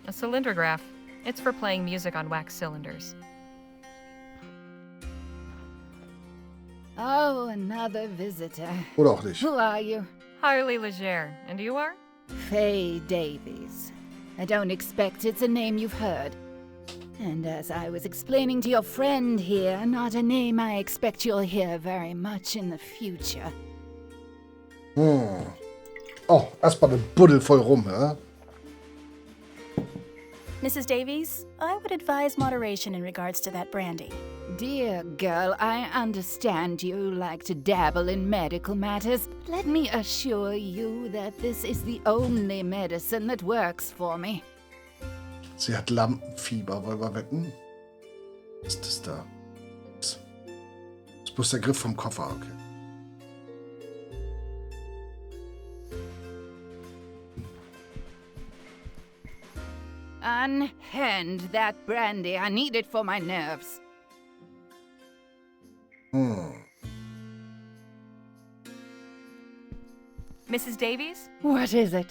A cylindrograph. It's for playing music on wax cylinders. Oh, another visitor. Oder auch nicht. Who are you? Harley Leger. And you are? Faye Davies. I don't expect it's a name you've heard. And as I was explaining to your friend here, not a name I expect you'll hear very much in the future. Oh, erstmal eine Buddel voll rum, ja? Mrs. Davies, I would advise moderation in regards to that brandy. Dear girl, I understand you like to dabble in medical matters. Let me assure you that this is the only medicine that works for me. Sie hat Lampenfieber, wollen wir wetten? Was ist das da? Das ist bloß der Griff vom Koffer, okay. Unhand that brandy. I need it for my nerves. Mrs. Davies? What is it?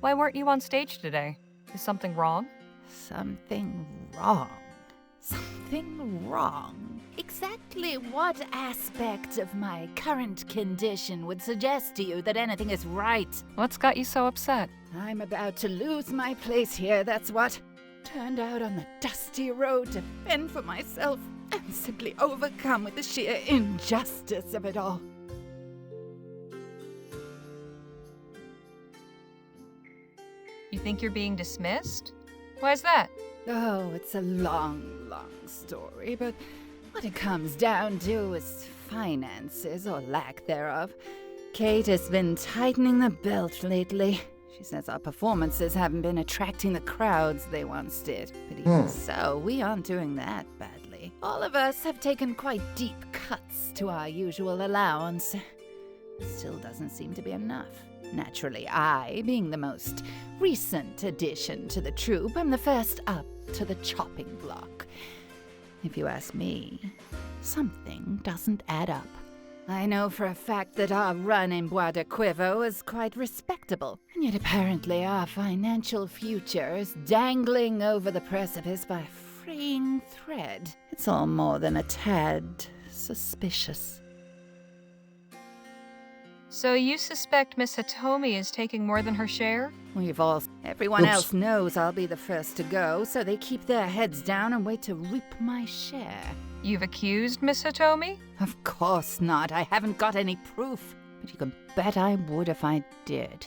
Why weren't you on stage today? Is something wrong? Something wrong. Something wrong. Exactly what aspect of my current condition would suggest to you that anything is right? What's got you so upset? I'm about to lose my place here, that's what. Turned out on the dusty road to fend for myself. I'm simply overcome with the sheer injustice of it all. You think you're being dismissed? Why's that? Oh, it's a long story, but what it comes down to is finances, or lack thereof. Kate has been tightening the belt lately. She says our performances haven't been attracting the crowds they once did. But even so, we aren't doing that badly. All of us have taken quite deep cuts to our usual allowance. It still doesn't seem to be enough. Naturally, I, being the most recent addition to the troupe, am the first up to the chopping block. If you ask me, something doesn't add up. I know for a fact that our run in Bois de Quivo was quite respectable, and yet apparently our financial future is dangling over the precipice by a fraying thread. It's all more than a tad suspicious. So you suspect Miss Hitomi is taking more than her share? Everyone else knows I'll be the first to go, so they keep their heads down and wait to reap my share. You've accused Miss Hitomi? Of course not. I haven't got any proof. But you can bet I would if I did.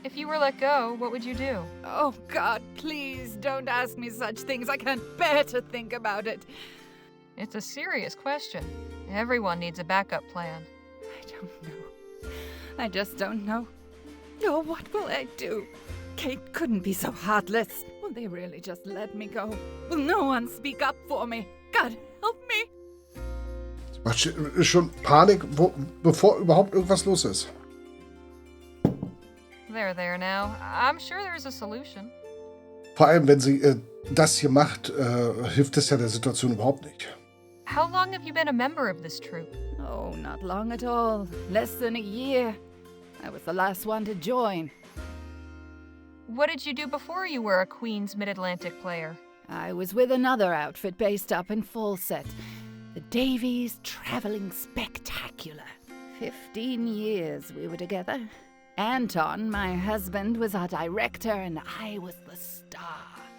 If you were let go, what would you do? Oh, God, please don't ask me such things. I can't bear to think about it. It's a serious question. Everyone needs a backup plan. I don't know. I just don't know. Oh, what will I do? Kate couldn't be so heartless. Will they really just let me go? Will no one speak up for me? God, help me! Macht schon Panik, bevor überhaupt irgendwas los ist. There now. I'm sure there's a solution. Vor allem, wenn sie das hier macht, hilft es ja der Situation überhaupt nicht. How long have you been a member of this troupe? Oh, not long at all. Less than a year. I was the last one to join. What did you do before you were a Queen's Mid-Atlantic player? I was with another outfit based up in Fawcett, the Davies Traveling Spectacular. 15 years we were together. Anton, my husband, was our director, and I was the star.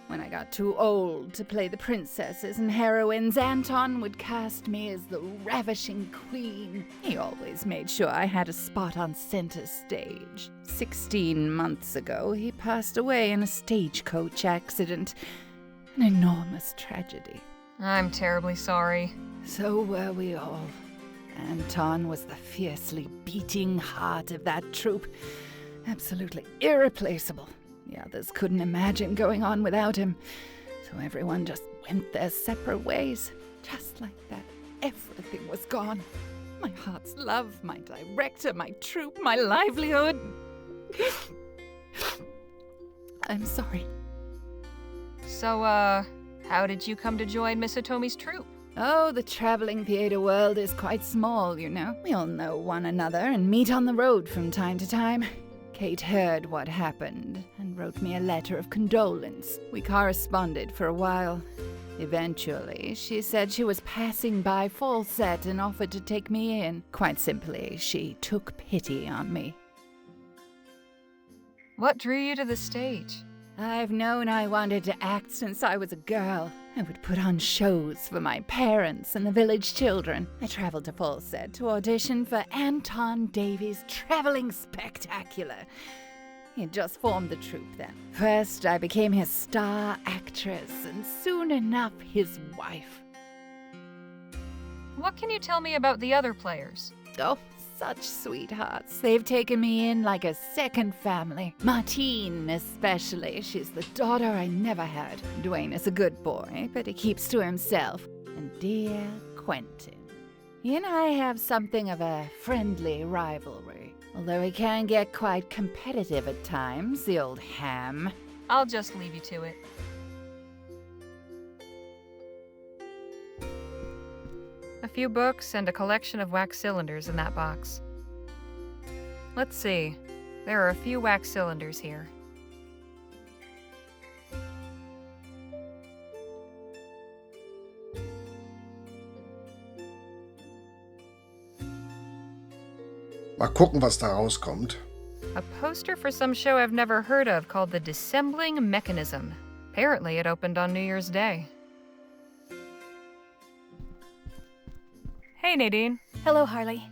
When I got too old to play the princesses and heroines, Anton would cast me as the ravishing queen. He always made sure I had a spot on center stage. 16 months ago, he passed away in a stagecoach accident. An enormous tragedy. I'm terribly sorry. So were we all. Anton was the fiercely beating heart of that troupe. Absolutely irreplaceable. The others couldn't imagine going on without him. So everyone just went their separate ways. Just like that, everything was gone. My heart's love, my director, my troupe, my livelihood. I'm sorry. So, how did you come to join Miss Hitomi's troupe? Oh, the traveling theater world is quite small, you know. We all know one another and meet on the road from time to time. Kate heard what happened and wrote me a letter of condolence. We corresponded for a while. Eventually, she said she was passing by Fawcett and offered to take me in. Quite simply, she took pity on me. What drew you to the stage? I've known I wanted to act since I was a girl. I would put on shows for my parents and the village children. I traveled to Fawcett to audition for Anton Davies' Traveling Spectacular. He had just formed the troupe then. First, I became his star actress, and soon enough, his wife. What can you tell me about the other players? Oh, such sweethearts. They've taken me in like a second family. Martine, especially. She's the daughter I never had. Dwayne is a good boy, but he keeps to himself. And dear Quentin. He and I have something of a friendly rivalry. Although he can get quite competitive at times, the old ham. I'll just leave you to it. A few books and a collection of wax cylinders in that box. Let's see. There are a few wax cylinders here. Mal gucken, was da rauskommt. A poster for some show I've never heard of called The Dissembling Mechanism. Apparently it opened on New Year's Day. Hey, Nadine. Hello, Harley.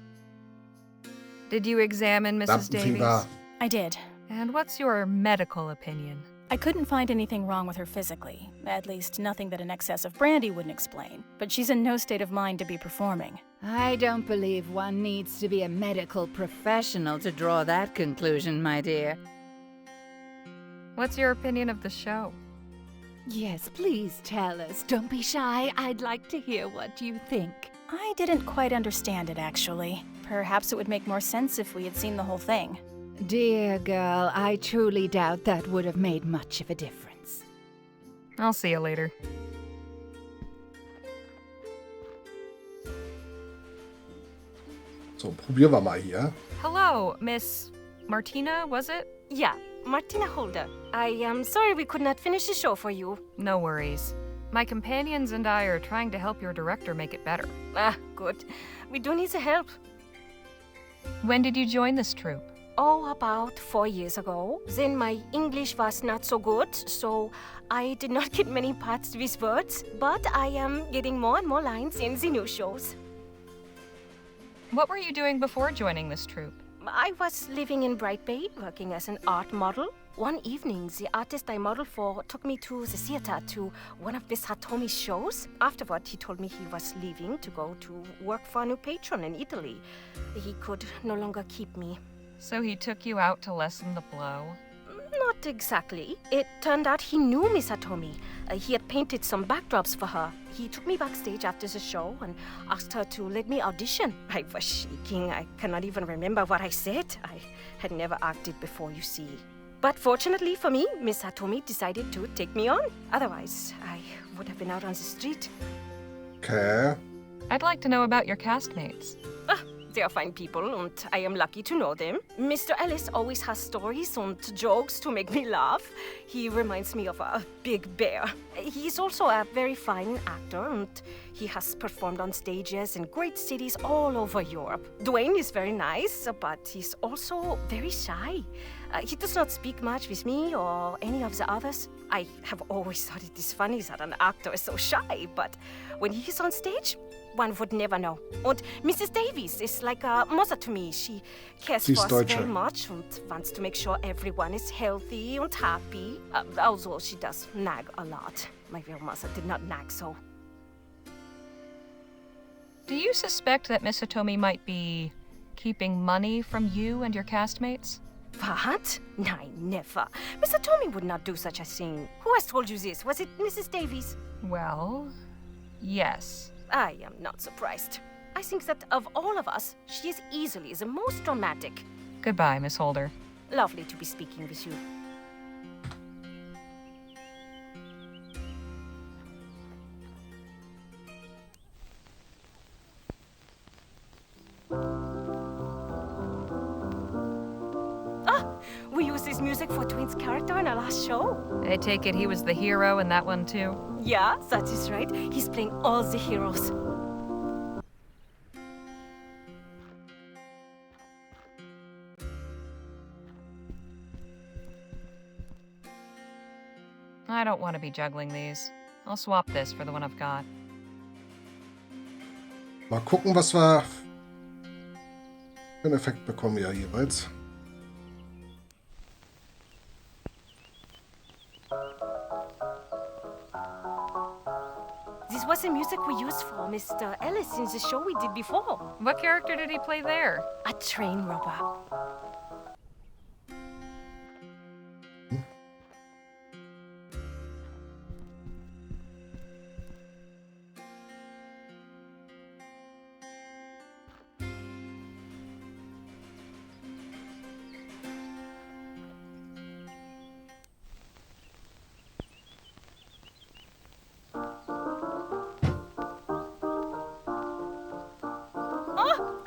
Did you examine Mrs. Davies? Lampenfieber. I did. And what's your medical opinion? I couldn't find anything wrong with her physically. At least nothing that an excess of brandy wouldn't explain. But she's in no state of mind to be performing. I don't believe one needs to be a medical professional to draw that conclusion, my dear. What's your opinion of the show? Yes, please tell us. Don't be shy. I'd like to hear what you think. I didn't quite understand it, actually. Perhaps it would make more sense if we had seen the whole thing. Dear girl, I truly doubt that would have made much of a difference. I'll see you later. So, probieren wir mal hier. Hello, Miss Martina, was it? Yeah, Martina Holder. I am sorry we could not finish the show for you. No worries. My companions and I are trying to help your director make it better. Ah, good. We do need the help. When did you join this troupe? Oh, about 4 years ago. Then my English was not so good, so I did not get many parts with words, but I am getting more and more lines in the new shows. What were you doing before joining this troupe? I was living in Bright Bay, working as an art model. One evening, the artist I modeled for took me to the theater to one of Miss Hatomi's shows. Afterward, he told me he was leaving to go to work for a new patron in Italy. He could no longer keep me. So he took you out to lessen the blow? Not exactly. It turned out he knew Miss Hatomi. He had painted some backdrops for her. He took me backstage after the show and asked her to let me audition. I was shaking. I cannot even remember what I said. I had never acted before, you see. But fortunately for me, Miss Hatomi decided to take me on. Otherwise, I would have been out on the street. Okay. I'd like to know about your castmates. They are fine people, and I am lucky to know them. Mr. Ellis always has stories and jokes to make me laugh. He reminds me of a big bear. He's also a very fine actor, and he has performed on stages in great cities all over Europe. Dwayne is very nice, but he's also very shy. He does not speak much with me or any of the others. I have always thought it is funny that an actor is so shy, but when he is on stage, one would never know. And Mrs. Davies is like a mother to me. She cares for us very much and wants to make sure everyone is healthy and happy. Although she does nag a lot. My real mother did not nag so. Do you suspect that Miss Hatomi might be keeping money from you and your castmates? What? No, never. Miss Hatomi would not do such a thing. Who has told you this? Was it Mrs. Davies? Well, yes. I am not surprised. I think that of all of us, she is easily the most dramatic. Goodbye, Miss Holder. Lovely to be speaking with you. his music for Twin's character in our last show. I take it he was the hero in that one too? Yeah, that is right. He's playing all the heroes. I don't want to be juggling these. I'll swap this for the one I've got. Mal gucken, was wir für einen Effekt bekommen ja jeweils. This was the music we used for Mr. Ellis in the show we did before. What character did he play there? A train robber.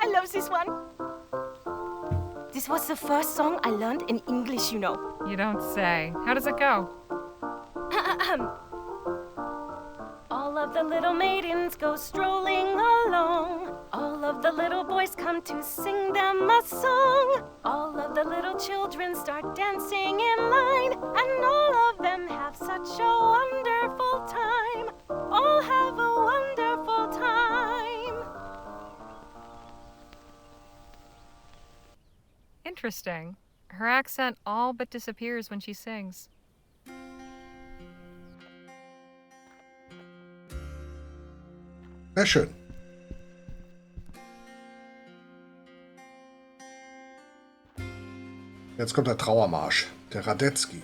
I love this one. This was the first song I learned in English, you know. You don't say. How does it go? All of the little maidens go strolling along. All of the little boys come to sing them a song. All of the little children start dancing in line. And all of them have such a wonderful time. All have a wonderful time. Interesting. Her accent all but disappears when she sings. Sehr schön. Jetzt kommt der Trauermarsch, der Radetzky.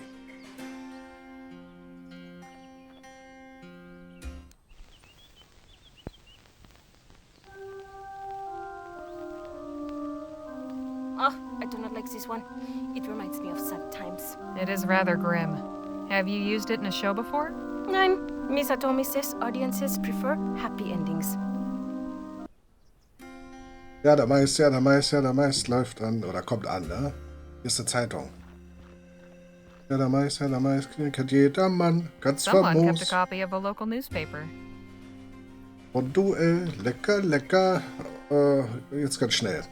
Oh, I do not like this one. It reminds me of sad times. It is rather grim. Have you used it in a show before? Nein, Misato says audiences prefer happy endings. Ja, der Mais läuft an, oder kommt an, ne? Hier ist die Zeitung. Ja, der Mais, kennt jeder Mann, ganz Someone kept a famos. copy of a local newspaper. Und Duell, lecker. Jetzt ganz schnell.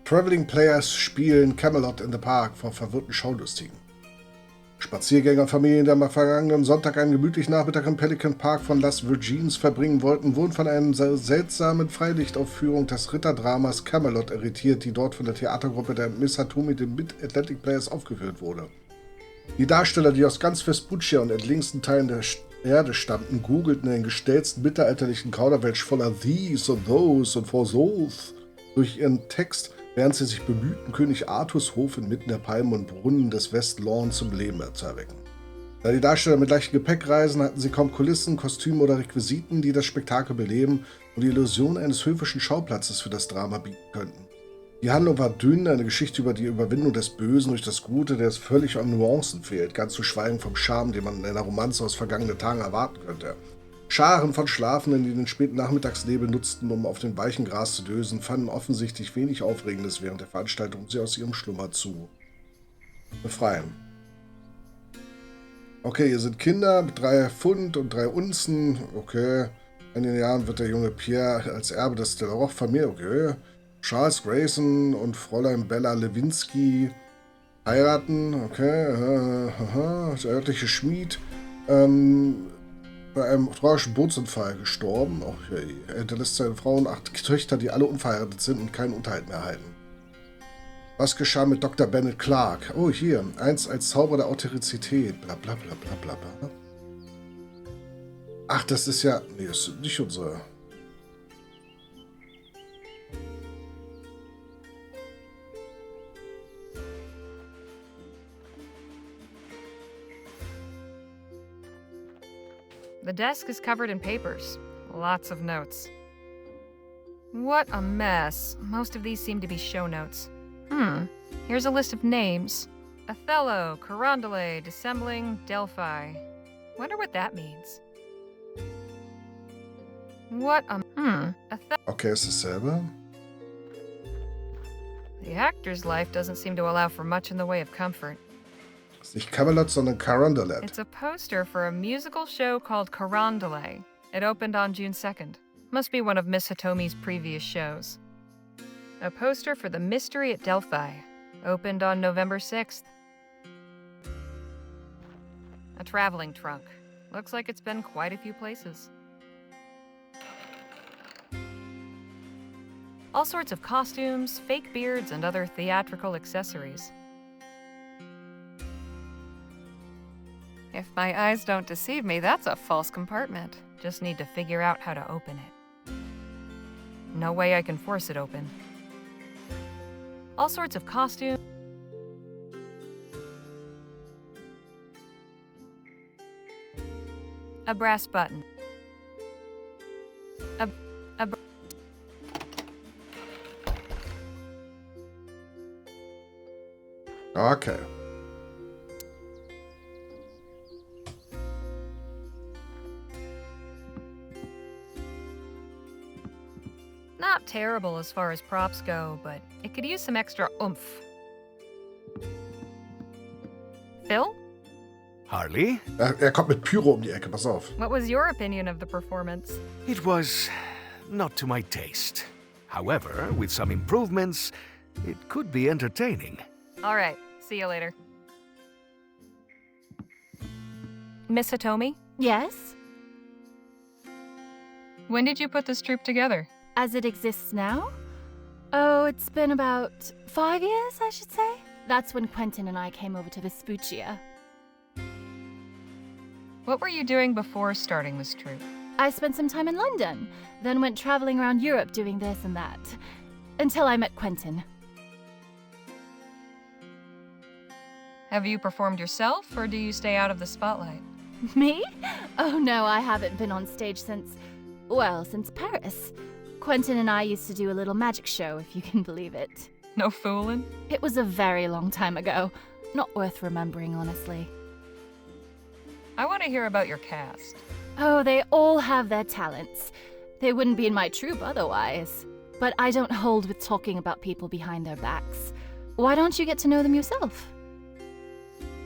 Traveling Players spielen Camelot in the Park vor verwirrten Schaulustigen. Spaziergängerfamilien, die am vergangenen Sonntag einen gemütlichen Nachmittag im Pelican Park von Las Virgins verbringen wollten, wurden von einer seltsamen Freilichtaufführung des Ritterdramas Camelot irritiert, die dort von der Theatergruppe der Miss Hatumi den Mid-Atlantic Players aufgeführt wurde. Die Darsteller, die aus ganz Vespuccia und entlegensten Teilen der Erde stammten, googelten den gestellten mittelalterlichen Kauderwelsch voller These und Those und For Those durch ihren Text, während sie sich bemühten, König Arthurs Hof inmitten der Palmen und Brunnen des West Lawn zum Leben zu erwecken. Da die Darsteller mit leichtem Gepäck reisen, hatten sie kaum Kulissen, Kostüme oder Requisiten, die das Spektakel beleben und die Illusion eines höfischen Schauplatzes für das Drama bieten könnten. Die Handlung war dünn, eine Geschichte über die Überwindung des Bösen durch das Gute, der es völlig an Nuancen fehlt, ganz zu schweigen vom Charme, den man in einer Romanze aus vergangenen Tagen erwarten könnte. Scharen von Schlafenden, die den späten Nachmittagsnebel nutzten, um auf dem weichen Gras zu dösen, fanden offensichtlich wenig Aufregendes während der Veranstaltung, um sie aus ihrem Schlummer zu befreien. Okay, hier sind Kinder mit 3 Pfund und 3 Unzen. Okay, in den Jahren wird der junge Pierre als Erbe des Delaroche-Familie, okay, Charles Grayson und Fräulein Bella Lewinsky heiraten, okay, der örtliche Schmied, bei einem tragischen Bootsunfall gestorben. Okay. Er hinterlässt seine Frau und 8 Töchter, die alle unverheiratet sind und keinen Unterhalt mehr erhalten. Was geschah mit Dr. Bennett Clark? Oh, hier. Eins als Zauber der Authentizität. Bla bla bla bla bla bla. Ach, das ist ja... Nee, das ist nicht unsere... The desk is covered in papers. Lots of notes. What a mess. Most of these seem to be show notes. Here's a list of names. Othello, Carondelet, Dissembling, Delphi. Wonder what that means. What a... Okay, ist dasselbe. The actor's life doesn't seem to allow for much in the way of comfort. Ist nicht Camelot, sondern Carondelet. It's a poster for a musical show called Carondelet. It opened on June 2nd. Must be one of Miss Hitomi's previous shows. A poster for The Mystery at Delphi. Opened on November 6th. A traveling trunk. Looks like it's been quite a few places. All sorts of costumes, fake beards, and other theatrical accessories. If my eyes don't deceive me, that's a false compartment. Just need to figure out how to open it. No way I can force it open. All sorts of costumes. A brass button. Okay. Not terrible as far as props go, but it could use some extra oomph. Phil? Harley? Kommt mit Pyro um die Ecke, pass auf. What was your opinion of the performance? It was not to my taste. However, with some improvements, it could be entertaining. All right, see you later. Miss Hitomi, Yes? when did you put this troupe together? As it exists now? Oh, it's been about 5 years, I should say. That's when Quentin and I came over to Vespuccia. What were you doing before starting this troupe? I spent some time in London, then went traveling around Europe doing this and that. Until I met Quentin. Have you performed yourself, or do you stay out of the spotlight? Me? Oh no, I haven't been on stage since Paris. Quentin and I used to do a little magic show, if you can believe it. No fooling? It was a very long time ago. Not worth remembering, honestly. I want to hear about your cast. Oh, they all have their talents. They wouldn't be in my troupe otherwise. But I don't hold with talking about people behind their backs. Why don't you get to know them yourself?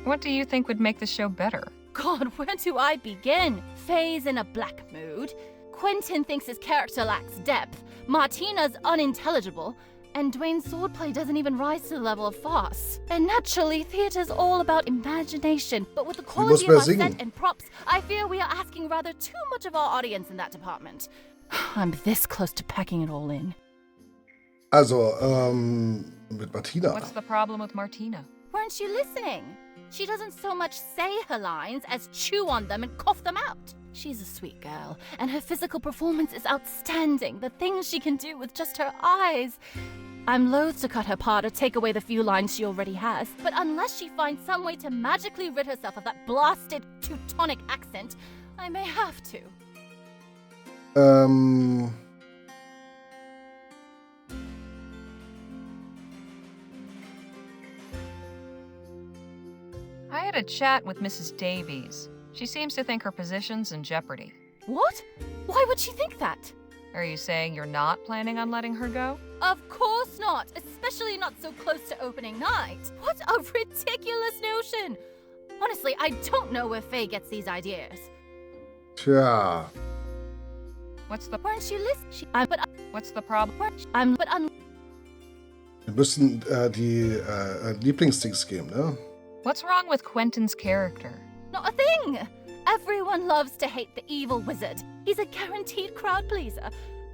What do you think would make the show better? God, where do I begin? Faye's in a black mood. Quentin thinks his character lacks depth. Martina's unintelligible. And Dwayne's swordplay doesn't even rise to the level of farce. And naturally, theater's all about imagination. But with the quality of our set and props, I fear we are asking rather too much of our audience in that department. I'm this close to packing it all in. Also, mit Martina. What's the problem with Martina? Weren't you listening? She doesn't so much say her lines as chew on them and cough them out. She's a sweet girl, and her physical performance is outstanding. The things she can do with just her eyes. I'm loath to cut her part or take away the few lines she already has, but unless she finds some way to magically rid herself of that blasted Teutonic accent, I may have to. I had a chat with Mrs. Davies. She seems to think her position's in jeopardy. What? Why would she think that? Are you saying you're not planning on letting her go? Of course not, especially not so close to opening night. What a ridiculous notion! Honestly, I don't know where Faye gets these ideas. Tja. What's the Weren't you listening? What's the problem? Wir müssen die Lieblingsdings geben, ne? What's wrong with Quentin's character? Not a thing! Everyone loves to hate the evil wizard. He's a guaranteed crowd pleaser.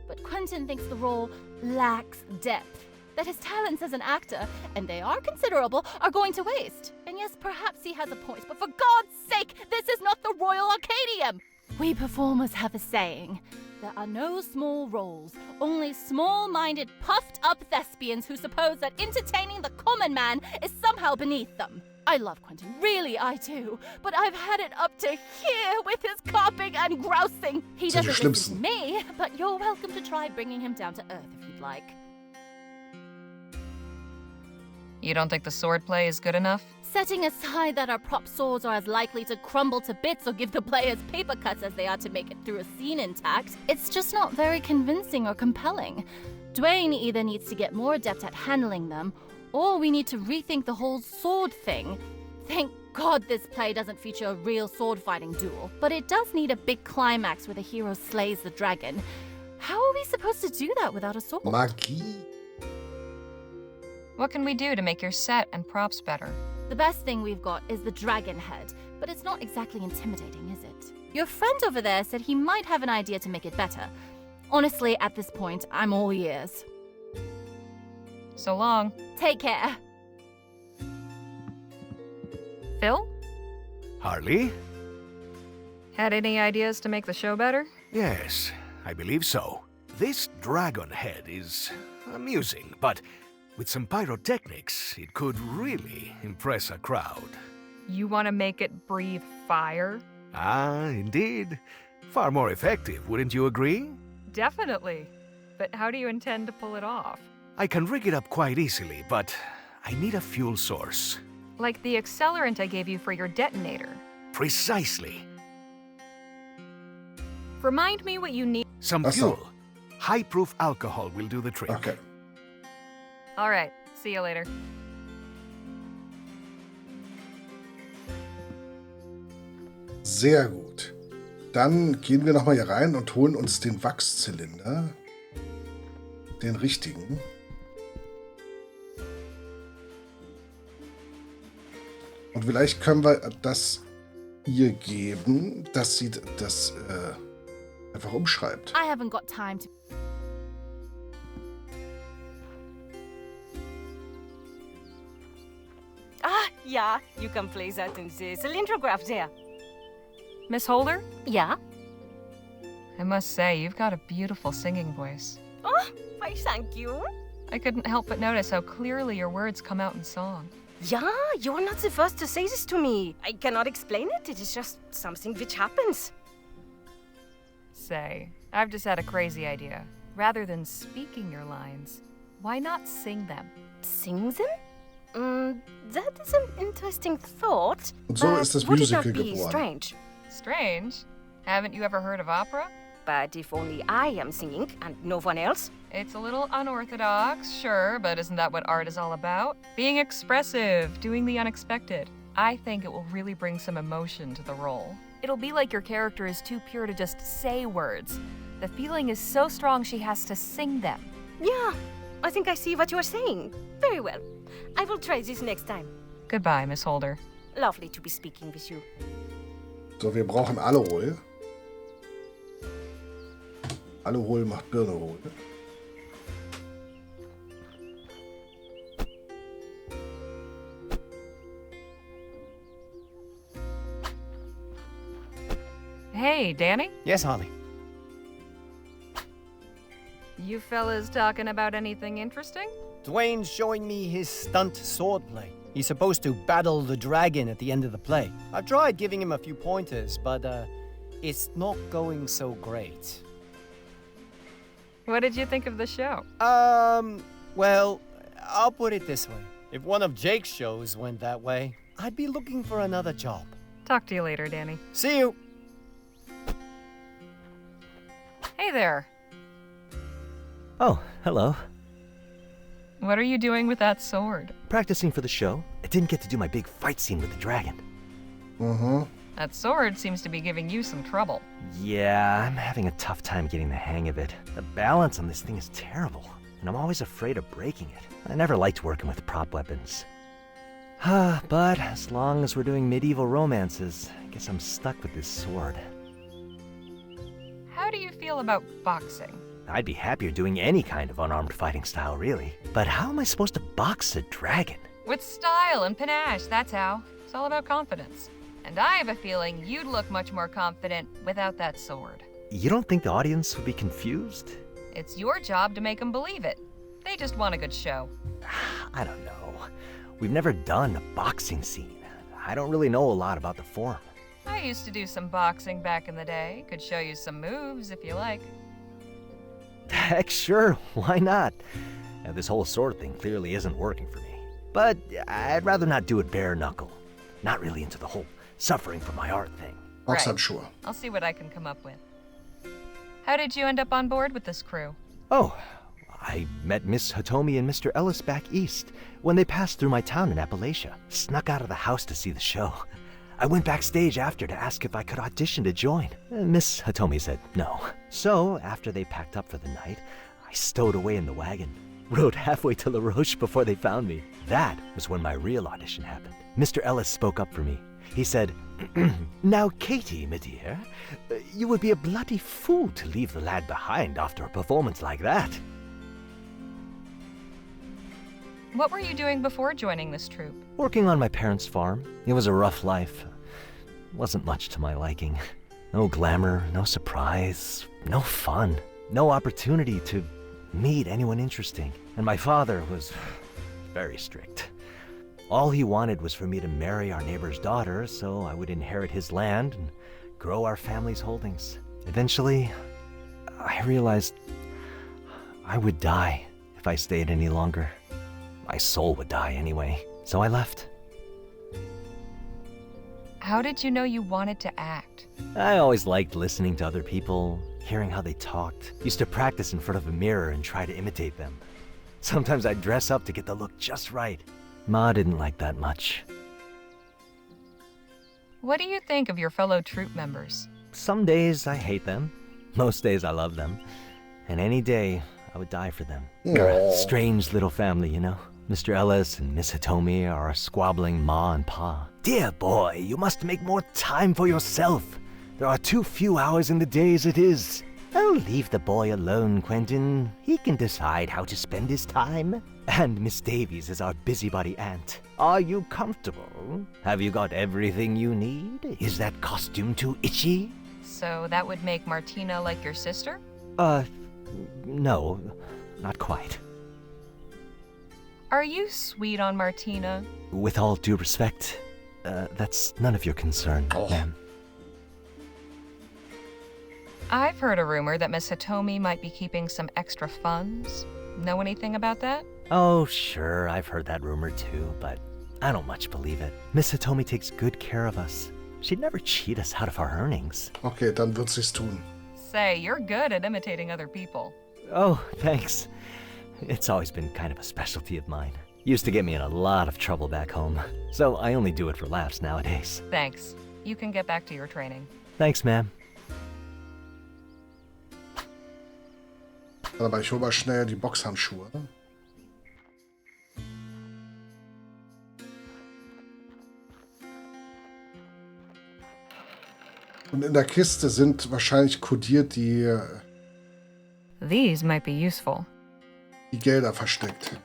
But Quentin thinks the role lacks depth. That his talents as an actor, and they are considerable, are going to waste. And yes, perhaps he has a point, but for God's sake, this is not the Royal Arcadium! We performers have a saying. There are no small roles, only small-minded, puffed-up thespians who suppose that entertaining the common man is somehow beneath them. I love Quentin, really I do, but I've had it up to here with his carping and grousing. He doesn't listen to me, but you're welcome to try bringing him down to earth if you'd like. You don't think the swordplay is good enough? Setting aside that our prop swords are as likely to crumble to bits or give the players paper cuts as they are to make it through a scene intact, it's just not very convincing or compelling. Dwayne either needs to get more adept at handling them, or we need to rethink the whole sword thing. Thank God, this play doesn't feature a real sword-fighting duel, but it does need a big climax where the hero slays the dragon. How are we supposed to do that without a sword? Magie? What can we do to make your set and props better? The best thing we've got is the dragon head, but it's not exactly intimidating, is it? Your friend over there said he might have an idea to make it better. Honestly, at this point, I'm all ears. So long. Take care. Phil? Harley? Had any ideas to make the show better? Yes, I believe so. This dragon head is amusing, but with some pyrotechnics, it could really impress a crowd. You want to make it breathe fire? Ah, indeed. Far more effective, wouldn't you agree? Definitely. But how do you intend to pull it off? I can rig it up quite easily, but I need a fuel source. Like the accelerant I gave you for your detonator. Precisely. Remind me what you need. Some Ach so. fuel. High-proof alcohol will do the trick. Okay. All right. See you later. Sehr gut. Dann gehen wir nochmal hier rein und holen uns den Wachszylinder. Den richtigen. Und vielleicht können wir das ihr geben, dass sie das einfach umschreibt. I haven't got time to... Ah, yeah, you can place that in the cylindrograph there. Miss Holder? Yeah? I must say, you've got a beautiful singing voice. Oh, why, thank you. I couldn't help but notice how clearly your words come out in song. Yeah, you're not the first to say this to me. I cannot explain it. It is just something which happens. Say, I've just had a crazy idea. Rather than speaking your lines, why not sing them? Sing them? That is an interesting thought. Und so but ist das would it Musical not be geboren. strange? Strange. Haven't you ever heard of opera? But if only I am singing and no one else? It's a little unorthodox, sure, but isn't that what art is all about? Being expressive, doing the unexpected. I think it will really bring some emotion to the role. It'll be like your character is too pure to just say words. The feeling is so strong she has to sing them. Yeah, I think I see what you are saying. Very well. I will try this next time. Goodbye, Miss Holder. Lovely to be speaking with you. So, wir brauchen Aloe. Aloe macht Birne hohl. Hey, Danny? Yes, Harley. You fellas talking about anything interesting? Dwayne's showing me his stunt swordplay. He's supposed to battle the dragon at the end of the play. I've tried giving him a few pointers, but it's not going so great. What did you think of the show? Well, I'll put it this way. If one of Jake's shows went that way, I'd be looking for another job. Talk to you later, Danny. See you! Hey there. Oh, hello. What are you doing with that sword? Practicing for the show. I didn't get to do my big fight scene with the dragon. Mhm. That sword seems to be giving you some trouble. Yeah, I'm having a tough time getting the hang of it. The balance on this thing is terrible, and I'm always afraid of breaking it. I never liked working with prop weapons. But as long as we're doing medieval romances, I guess I'm stuck with this sword. How do you feel about boxing? I'd be happier doing any kind of unarmed fighting style, really. But how am I supposed to box a dragon? With style and panache, that's how. It's all about confidence. And I have a feeling you'd look much more confident without that sword. You don't think the audience would be confused? It's your job to make them believe it. They just want a good show. I don't know. We've never done a boxing scene. I don't really know a lot about the form. I used to do some boxing back in the day. Could show you some moves if you like. Heck, sure, why not? This whole sword thing clearly isn't working for me. But I'd rather not do it bare knuckle. Not really into the whole suffering for my art thing. Boxhandschuhe. I'll see what I can come up with. How did you end up on board with this crew? Oh, I met Miss Hitomi and Mr. Ellis back east when they passed through my town in Appalachia. Snuck out of the house to see the show. I went backstage after to ask if I could audition to join. Miss Hitomi said no. So, after they packed up for the night, I stowed away in the wagon. Rode halfway to La Roche before they found me. That was when my real audition happened. Mr. Ellis spoke up for me. He said, "Now, Katie, my dear, you would be a bloody fool to leave the lad behind after a performance like that." What were you doing before joining this troupe? Working on my parents' farm. It was a rough life. Wasn't much to my liking. No glamour, no surprise, no fun, no opportunity to meet anyone interesting. And my father was very strict. All he wanted was for me to marry our neighbor's daughter so I would inherit his land and grow our family's holdings. Eventually, I realized I would die if I stayed any longer. My soul would die anyway, so I left. How did you know you wanted to act? I always liked listening to other people, hearing how they talked. Used to practice in front of a mirror and try to imitate them. Sometimes I'd dress up to get the look just right. Ma didn't like that much. What do you think of your fellow troupe members? Some days I hate them. Most days I love them. And any day, I would die for them. They're a strange little family, you know? Mr. Ellis and Miss Hitomi are a squabbling ma and pa. Dear boy, you must make more time for yourself. There are too few hours in the day as it is. Oh, leave the boy alone, Quentin. He can decide how to spend his time. And Miss Davies is our busybody aunt. Are you comfortable? Have you got everything you need? Is that costume too itchy? So that would make Martina like your sister? No, not quite. Are you sweet on Martina? With all due respect, that's none of your concern, ma'am. I've heard a rumor that Miss Hitomi might be keeping some extra funds. Know anything about that? Oh, sure, I've heard that rumor too, but I don't much believe it. Miss Hitomi takes good care of us. She'd never cheat us out of our earnings. Okay, dann wird sie's tun. Say, you're good at imitating other people. Oh, thanks. It's always been kind of a specialty of mine. Used to get me in a lot of trouble back home, so I only do it for laughs nowadays. Thanks. You can get back to your training. Thanks, ma'am. Aber ich hole mal schnell die Boxhandschuhe. Und in der Kiste sind wahrscheinlich kodiert These might be useful. die Gelder versteckt.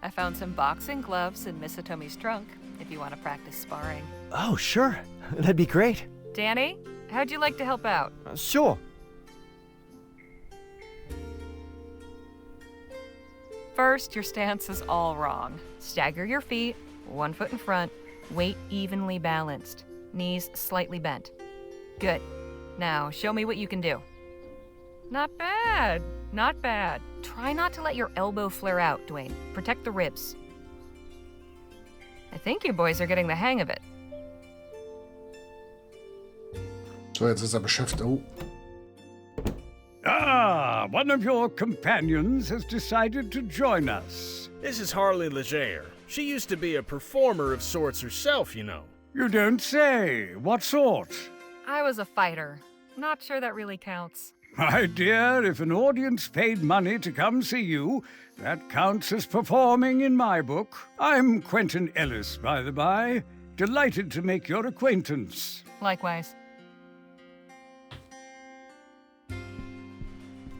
I found some boxing gloves in Miss Hitomi's trunk, if you want to practice sparring. Oh, sure. That'd be great. Danny, how'd you like to help out? Sure. First, your stance is all wrong. Stagger your feet, 1 foot in front, weight evenly balanced, knees slightly bent. Good. Now, show me what you can do. Not bad. Not bad. Try not to let your elbow flare out, Dwayne. Protect the ribs. I think you boys are getting the hang of it. So, jetzt ist beschäftigt. Oh. Ah, one of your companions has decided to join us. This is Harley Leger. She used to be a performer of sorts herself, you know. You don't say. What sort? I was a fighter. Not sure that really counts. My dear, if an audience paid money to come see you, that counts as performing in my book. I'm Quentin Ellis, by the by. Delighted to make your acquaintance. Likewise.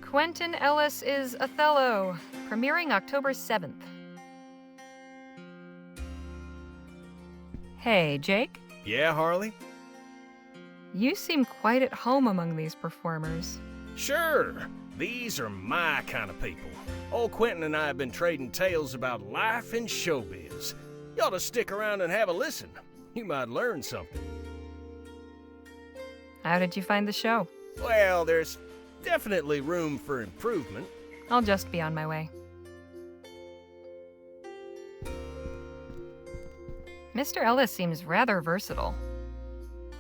Quentin Ellis is Othello, premiering October 7th. Hey, Jake? Yeah, Harley? You seem quite at home among these performers. Sure. These are my kind of people. Old Quentin and I have been trading tales about life and showbiz. You ought to stick around and have a listen. You might learn something. How did you find the show? Well, there's definitely room for improvement. I'll just be on my way. Mr. Ellis seems rather versatile.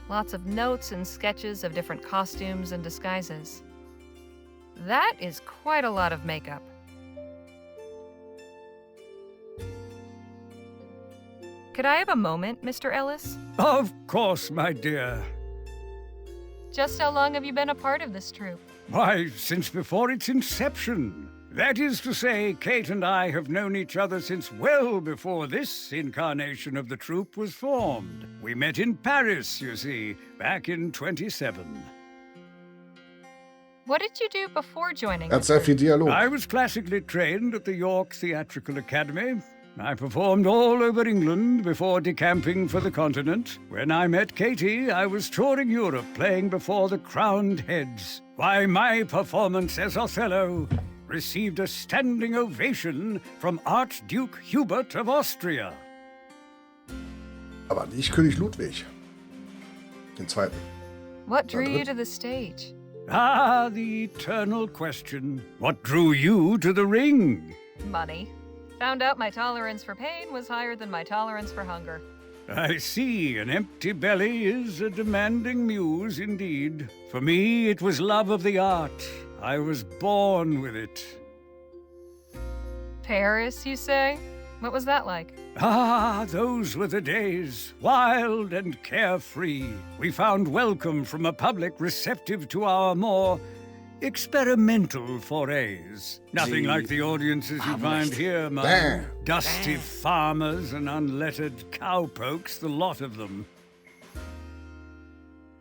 Lots of notes and sketches of different costumes and disguises. That is quite a lot of makeup. Could I have a moment, Mr. Ellis? Of course, my dear. Just how long have you been a part of this troupe? Why, since before its inception. That is to say, Kate and I have known each other since well before this incarnation of the troupe was formed. We met in Paris, you see, back in 27. What did you do before joining Er hat sehr viel Dialog. I was classically trained at the York Theatrical Academy. I performed all over England before decamping for the continent. When I met Katie, I was touring Europe playing before the crowned heads. Why, my performance as Othello received a standing ovation from Archduke Hubert of Austria. Aber nicht König Ludwig. Den zweiten. What drew you to the stage? Ah, the eternal question. What drew you to the ring? Money. Found out my tolerance for pain was higher than my tolerance for hunger. I see, an empty belly is a demanding muse indeed. For me, it was love of the art. I was born with it. Paris, you say? What was that like? Ah, those were the days, wild and carefree. We found welcome from a public receptive to our more experimental forays. Nothing like the audiences you find here, my dusty farmers and unlettered cowpokes, the lot of them.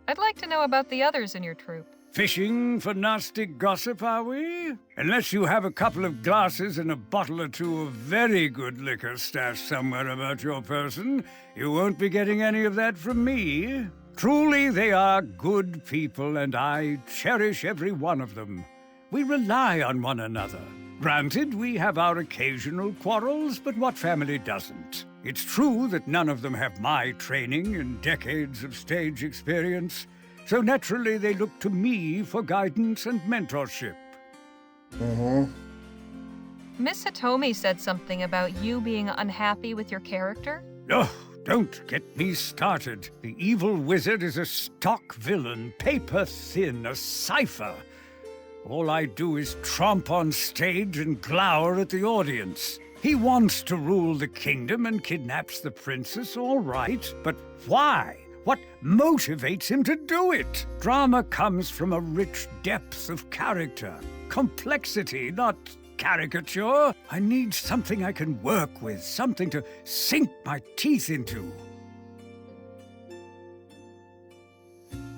I'd like to know about the others in your troupe. Fishing for nasty gossip, are we? Unless you have a couple of glasses and a bottle or two of very good liquor stashed somewhere about your person, you won't be getting any of that from me. Truly, they are good people, and I cherish every one of them. We rely on one another. Granted, we have our occasional quarrels, but what family doesn't? It's true that none of them have my training and decades of stage experience, so naturally they look to me for guidance and mentorship. Miss Hitomi said something about you being unhappy with your character? Oh, don't get me started. The evil wizard is a stock villain, paper thin, a cipher. All I do is tromp on stage and glower at the audience. He wants to rule the kingdom and kidnaps the princess, all right, but why? What motivates him to do it? Drama comes from a rich depth of character, complexity, not caricature. I need something I can work with, something to sink my teeth into.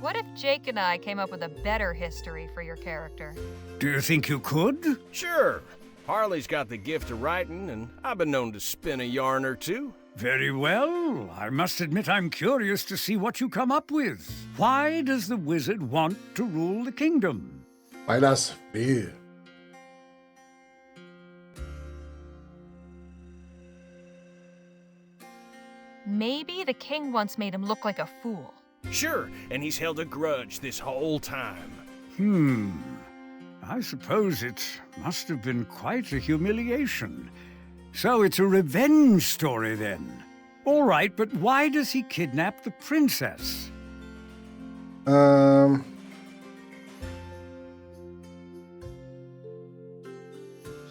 What if Jake and I came up with a better history for your character? Do you think you could? Sure. Harley's got the gift of writing, and I've been known to spin a yarn or two. Very well. I must admit I'm curious to see what you come up with. Why does the wizard want to rule the kingdom? Weil das will. Maybe the king once made him look like a fool. Sure, and he's held a grudge this whole time. I suppose it must have been quite a humiliation. So it's a revenge story then. All right, but why does he kidnap the princess?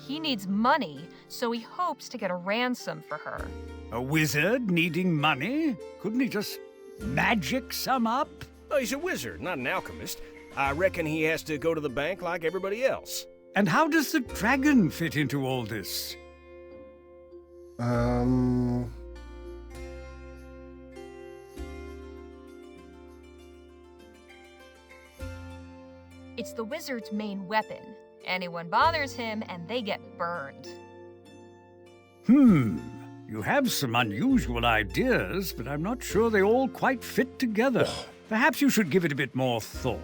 He needs money, so he hopes to get a ransom for her. A wizard needing money? Couldn't he just magic some up? Oh, he's a wizard, not an alchemist. I reckon he has to go to the bank like everybody else. And how does the dragon fit into all this? It's the wizard's main weapon. Anyone bothers him and they get burned. You have some unusual ideas, but I'm not sure they all quite fit together. Perhaps you should give it a bit more thought.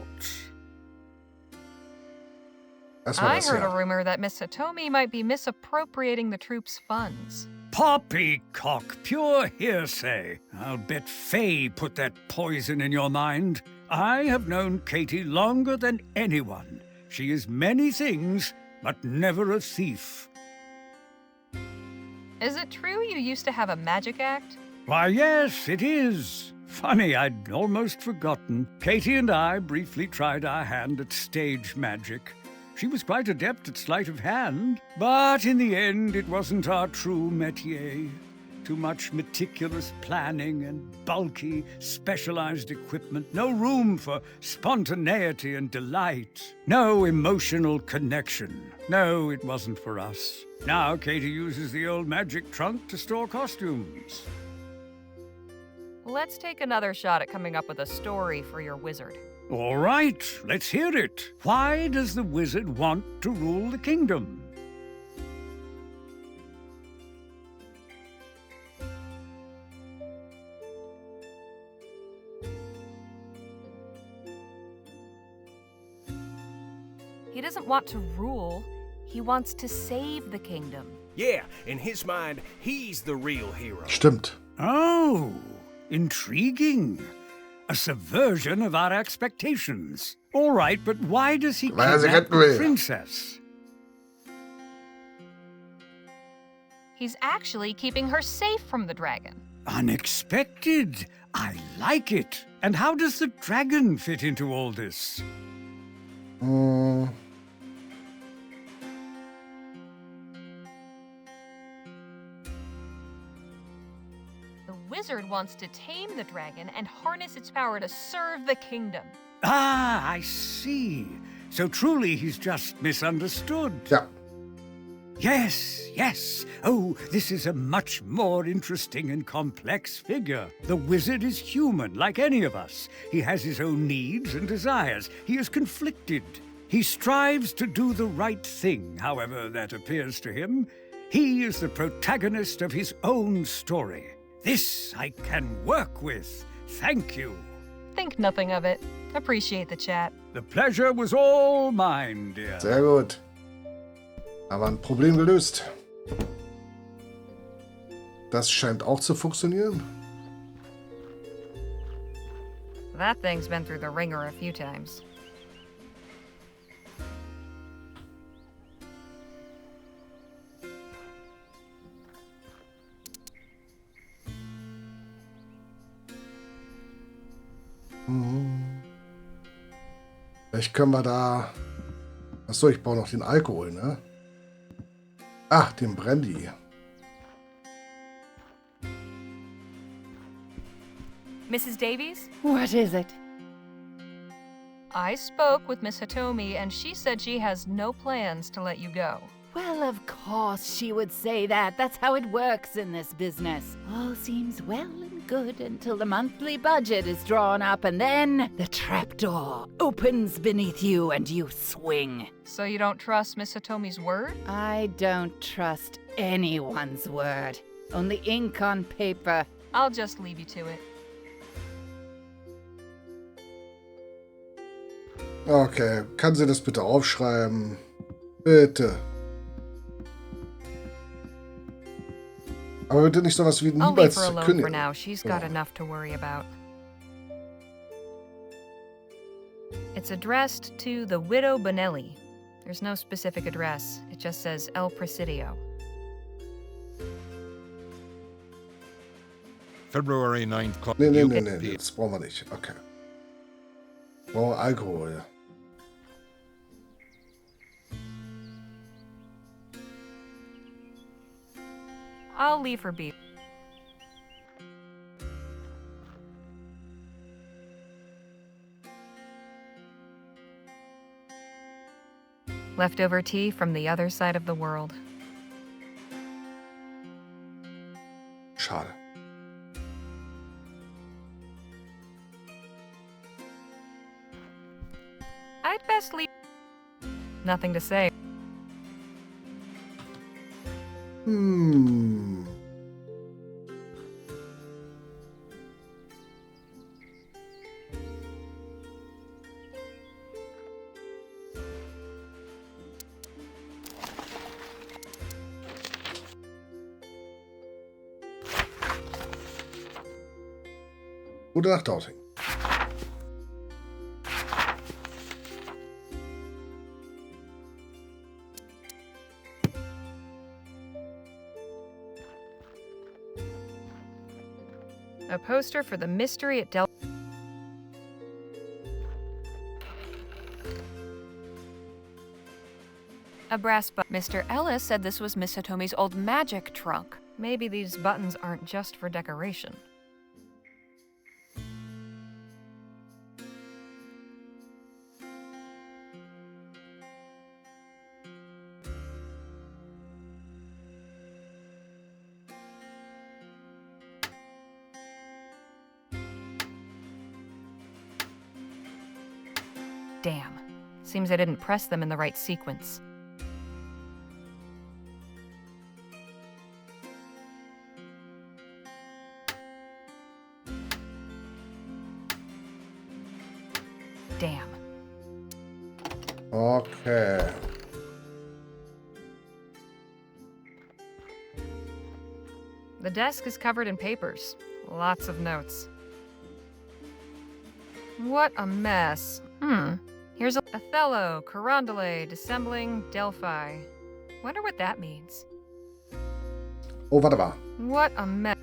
I heard a rumor that Miss Hitomi might be misappropriating the troupe's funds. Poppycock, pure hearsay. I'll bet Faye put that poison in your mind. I have known Katie longer than anyone. She is many things, but never a thief. Is it true you used to have a magic act? Why, yes, it is. Funny, I'd almost forgotten. Katie and I briefly tried our hand at stage magic. She was quite adept at sleight of hand, but in the end it wasn't our true métier. Too much meticulous planning and bulky, specialized equipment. No room for spontaneity and delight. No emotional connection. No, it wasn't for us. Now Katie uses the old magic trunk to store costumes. Let's take another shot at coming up with a story for your wizard. All right, let's hear it. Why does the wizard want to rule the kingdom? He doesn't want to rule. He wants to save the kingdom. Yeah, in his mind, he's the real hero. Stimmt. Oh, intriguing. A subversion of our expectations. All right, but why does he Weil er sie kidnap retten will. the princess? He's actually keeping her safe from the dragon. Unexpected. I like it. And how does the dragon fit into all this? Hm. The wizard wants to tame the dragon and harness its power to serve the kingdom. Ah, I see. So truly he's just misunderstood. Ja. Yes, yes. Oh, this is a much more interesting and complex figure. The wizard is human, like any of us. He has his own needs and desires. He is conflicted. He strives to do the right thing, however that appears to him. He is the protagonist of his own story. This I can work with. Thank you. Think nothing of it. Appreciate the chat. The pleasure was all mine, dear. Sehr gut. Aber ein Problem gelöst. Das scheint auch zu funktionieren. That thing's been through the ringer a few times. Vielleicht können wir da... Achso, ich brauche noch den Alkohol, ne? Ach, den Brandy. Mrs. Davies? What is it? I spoke with Miss Hitomi and she said she has no plans to let you go. Well, of course she would say that. That's how it works in this business. All seems well and good until the monthly budget is drawn up, and then the trapdoor opens beneath you and you swing. So you don't trust Miss Hitomi's word? I don't trust anyone's word. Only ink on paper. I'll just leave you to it. Okay, kann sie das bitte aufschreiben? Bitte. Aber bitte nicht sowas wie I'll leave niemals her alone for kündigen. now. She's got Oh. enough to worry about. It's addressed to the widow Bonelli. There's no specific address. It just says El Presidio. February 9th. Nee, das brauchen wir nicht. Okay. Brauchen wir Alkohol. I'll leave her be. Leftover tea from the other side of the world. Schade. I'd best leave. Nothing to say. Hm. Gute Nacht, Outing. A poster for the mystery at Del... A brass button. Mr. Ellis said this was Miss Hitomi's old magic trunk. Maybe these buttons aren't just for decoration. Damn. Seems I didn't press them in the right sequence. Damn. Okay. The desk is covered in papers. Lots of notes. What a mess. Here's Othello, Carondelet, Dissembling, Delphi. Wonder what that means. Oh, warte mal. What a mess.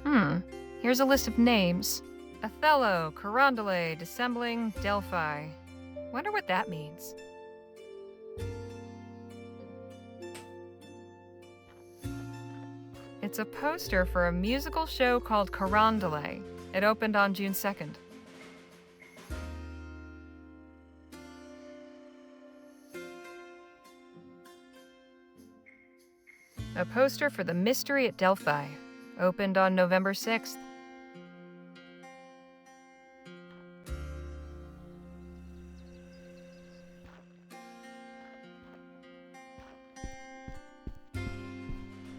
Here's a list of names. Othello, Carondelet, Dissembling, Delphi. Wonder what that means. It's a poster for a musical show called Carondelet. It opened on June 2nd. A poster for the mystery at Delphi. Opened on November 6th.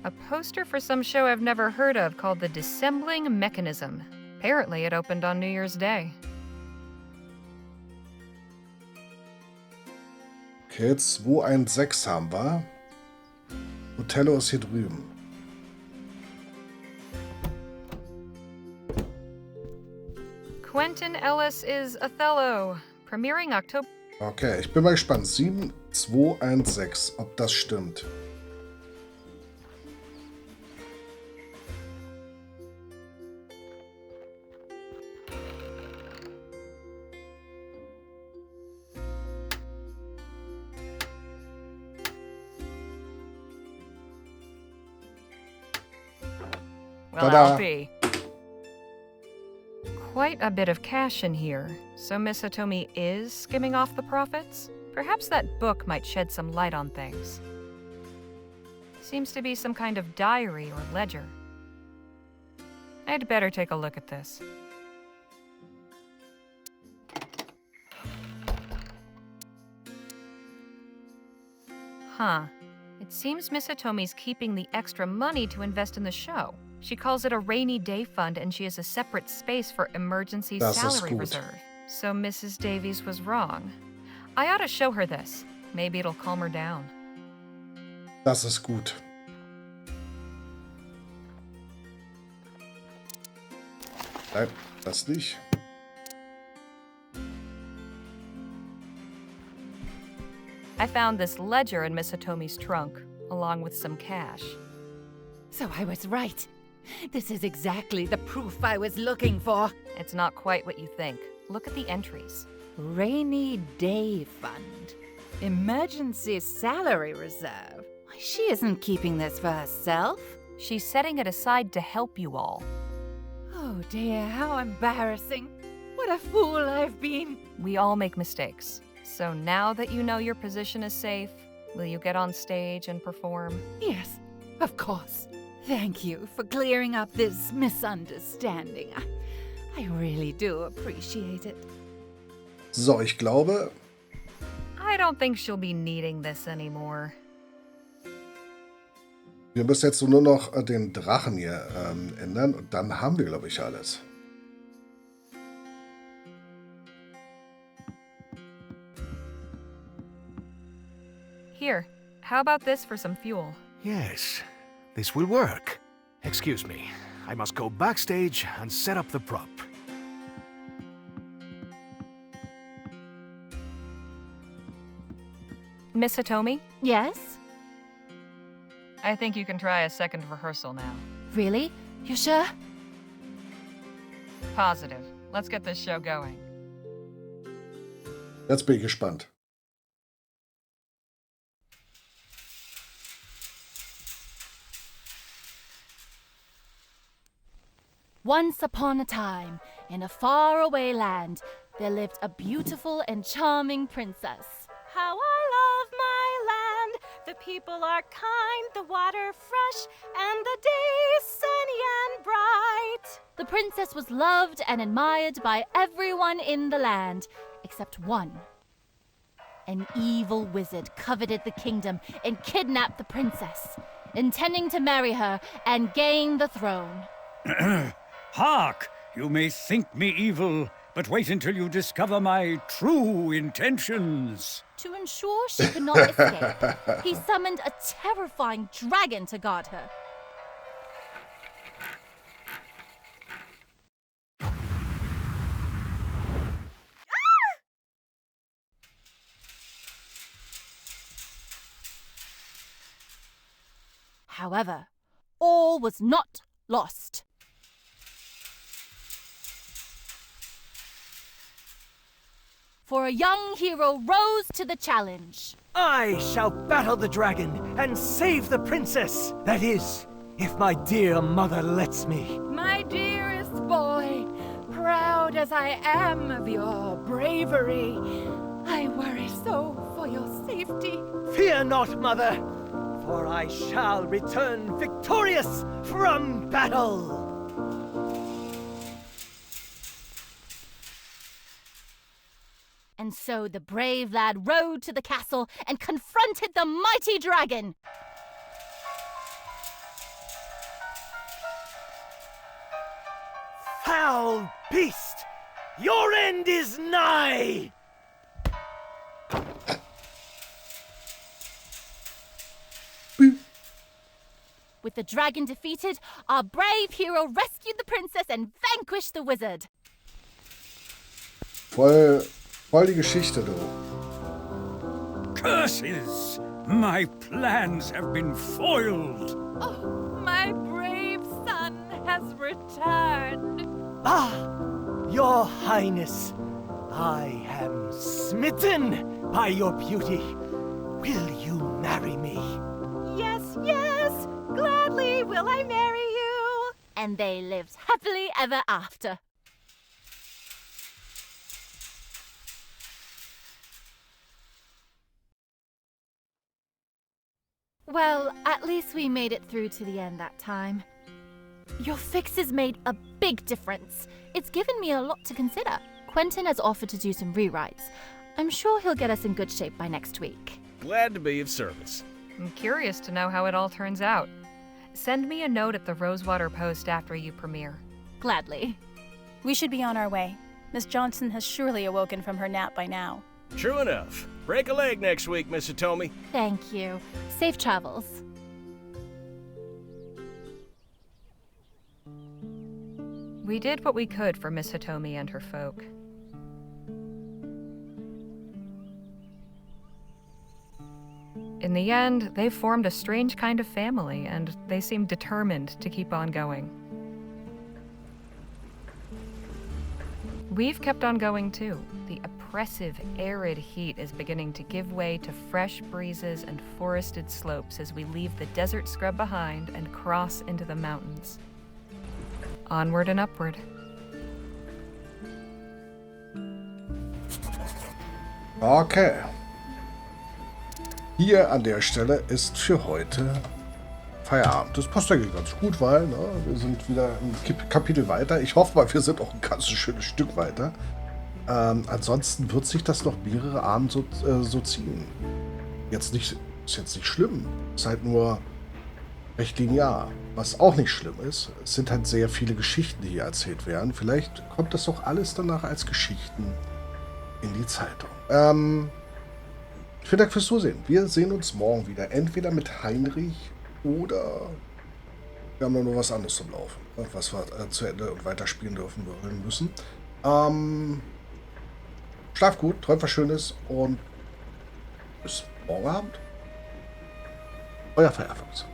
A poster for some show I've never heard of called The Dissembling Mechanism. Apparently it opened on New Year's Day. Okay, 216 haben wir. Othello ist hier drüben. Quentin Ellis is Othello. Premiering October... Okay, ich bin mal gespannt. 7216, ob das stimmt. Well, Ta-da. I'll be. Quite a bit of cash in here. So Miss Hitomi is skimming off the profits? Perhaps that book might shed some light on things. Seems to be some kind of diary or ledger. I'd better take a look at this. Huh. It seems Miss Hitomi's keeping the extra money to invest in the show. She calls it a rainy day fund, and she has a separate space for emergency Das ist salary gut. reserve. So Mrs. Davies was wrong. I ought to show her this. Maybe it'll calm her down. Das ist gut. Nein, das nicht. I found this ledger in Miss Hitomi's trunk, along with some cash. So I was right. This is exactly the proof I was looking for. It's not quite what you think. Look at the entries. Rainy Day Fund. Emergency Salary Reserve. Why, she isn't keeping this for herself. She's setting it aside to help you all. Oh dear, how embarrassing. What a fool I've been. We all make mistakes. So now that you know your position is safe, will you get on stage and perform? Yes, of course. Thank you for clearing up this misunderstanding. I really do appreciate it. So, ich glaube, I don't think she'll be needing this anymore. wir müssen jetzt nur noch den Drachen hier ändern und dann haben wir, glaube ich, alles. Here, how about this for some fuel? Yes, this will work. Excuse me, I must go backstage and set up the prop. Miss Hitomi, Yes? I think you can try a second rehearsal now. Really? You sure? Positive. Let's get this show going. Jetzt bin ich gespannt. Once upon a time, in a faraway land, there lived a beautiful and charming princess. How I love my land. The people are kind, the water fresh, and the day sunny and bright. The princess was loved and admired by everyone in the land, except one. An evil wizard coveted the kingdom and kidnapped the princess, intending to marry her and gain the throne. Hark! You may think me evil, but wait until you discover my true intentions. To ensure she could not escape, he summoned a terrifying dragon to guard her. However, all was not lost. For a young hero rose to the challenge. I shall battle the dragon and save the princess. That is, if my dear mother lets me. My dearest boy, proud as I am of your bravery, I worry so for your safety. Fear not, mother, for I shall return victorious from battle. And so the brave lad rode to the castle and confronted the mighty dragon. Foul beast! Your end is nigh! With the dragon defeated, our brave hero rescued the princess and vanquished the wizard. Voll die Geschichte, du. Curses! My plans have been foiled. Oh, my brave son has returned. Ah, your highness, I am smitten by your beauty. Will you marry me? Yes, yes, gladly will I marry you. And they lived happily ever after. Well, at least we made it through to the end that time. Your fix has made a big difference. It's given me a lot to consider. Quentin has offered to do some rewrites. I'm sure he'll get us in good shape by next week. Glad to be of service. I'm curious to know how it all turns out. Send me a note at the Rosewater Post after you premiere. Gladly. We should be on our way. Miss Johnson has surely awoken from her nap by now. True enough. Break a leg next week, Miss Hitomi. Thank you. Safe travels. We did what we could for Miss Hitomi and her folk. In the end, they formed a strange kind of family, and they seemed determined to keep on going. We've kept on going too. The oppressive, arid heat is beginning to give way to fresh breezes and forested slopes as we leave the desert scrub behind and cross into the mountains. Onward and upward. Okay. Hier an der Stelle ist für heute Feierabend. Das passt eigentlich ganz gut, weil wir sind wieder ein Kapitel weiter. Ich hoffe mal, wir sind auch ein ganz schönes Stück weiter. Ansonsten wird sich das noch mehrere Abende so ziehen. Ist jetzt nicht schlimm. Ist halt nur recht linear. Was auch nicht schlimm ist, es sind halt sehr viele Geschichten, die hier erzählt werden. Vielleicht kommt das doch alles danach als Geschichten in die Zeitung. Vielen Dank fürs Zusehen. Wir sehen uns morgen wieder. Entweder mit Heinrich oder wir haben noch was anderes zum Laufen, was wir zu Ende und weiterspielen dürfen müssen. Schlaf gut, träumt was Schönes und bis morgen Abend. Euer Firefox.